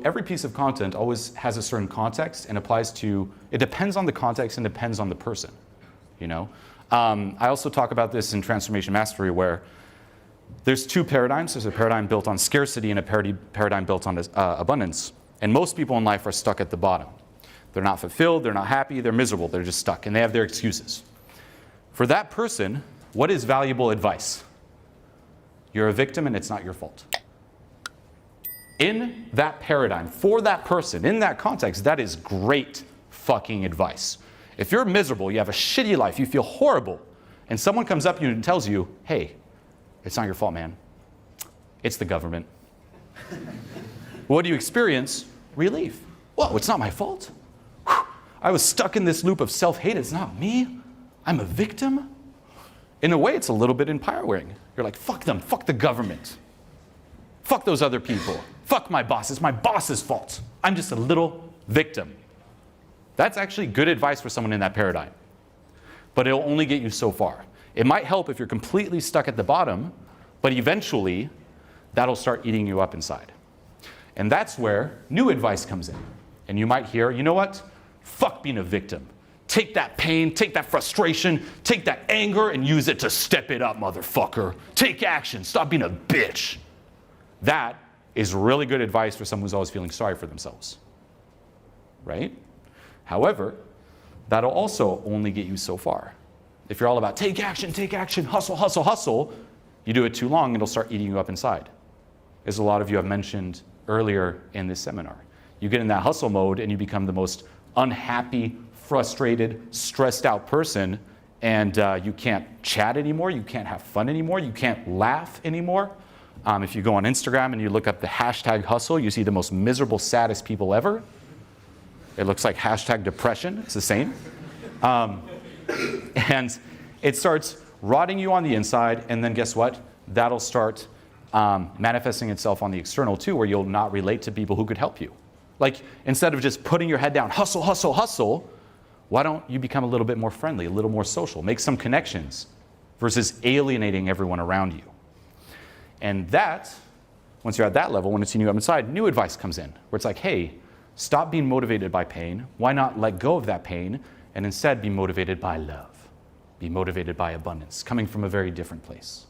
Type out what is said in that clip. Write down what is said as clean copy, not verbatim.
every piece of content always has a certain context and applies to, it depends on the context and depends on the person, you know? I also talk about this in Transformation Mastery where there's two paradigms. There's a paradigm built on scarcity and a paradigm built on abundance. And most people in life are stuck at the bottom. They're not fulfilled, they're not happy, they're miserable, they're just stuck, and they have their excuses. For that person, what is valuable advice? You're a victim and it's not your fault. In that paradigm, for that person, in that context, that is great fucking advice. If you're miserable, you have a shitty life, you feel horrible, and someone comes up to you and tells you, hey, it's not your fault, man. It's the government. What do you experience? Relief. Whoa, it's not my fault. Whew. I was stuck in this loop of self-hate. It's not me. I'm a victim. In a way, it's a little bit empowering. You're like, fuck them, fuck the government. Fuck those other people. Fuck my boss. It's my boss's fault. I'm just a little victim. That's actually good advice for someone in that paradigm. But it'll only get you so far. It might help if you're completely stuck at the bottom, but eventually that'll start eating you up inside. And that's where new advice comes in. And you might hear, you know what? Fuck being a victim. Take that pain, take that frustration, take that anger and use it to step it up, motherfucker. Take action. Stop being a bitch. That is really good advice for someone who's always feeling sorry for themselves. Right? However, that'll also only get you so far. If you're all about take action, hustle, hustle, hustle, you do it too long, it'll start eating you up inside. As a lot of you have mentioned earlier in this seminar. You get in that hustle mode and you become the most unhappy, frustrated, stressed out person, and you can't chat anymore, you can't have fun anymore, you can't laugh anymore. If you go on Instagram and you look up the hashtag hustle, you see the most miserable, saddest people ever. It looks like hashtag depression, it's the same. And it starts rotting you on the inside, and then guess what? That'll start manifesting itself on the external too, where you'll not relate to people who could help you. Like, instead of just putting your head down, hustle, hustle, hustle, why don't you become a little bit more friendly, a little more social, make some connections versus alienating everyone around you. And that, once you're at that level, when it's in you up inside, new advice comes in, where it's like, hey, stop being motivated by pain. Why not let go of that pain and instead be motivated by love, be motivated by abundance, coming from a very different place.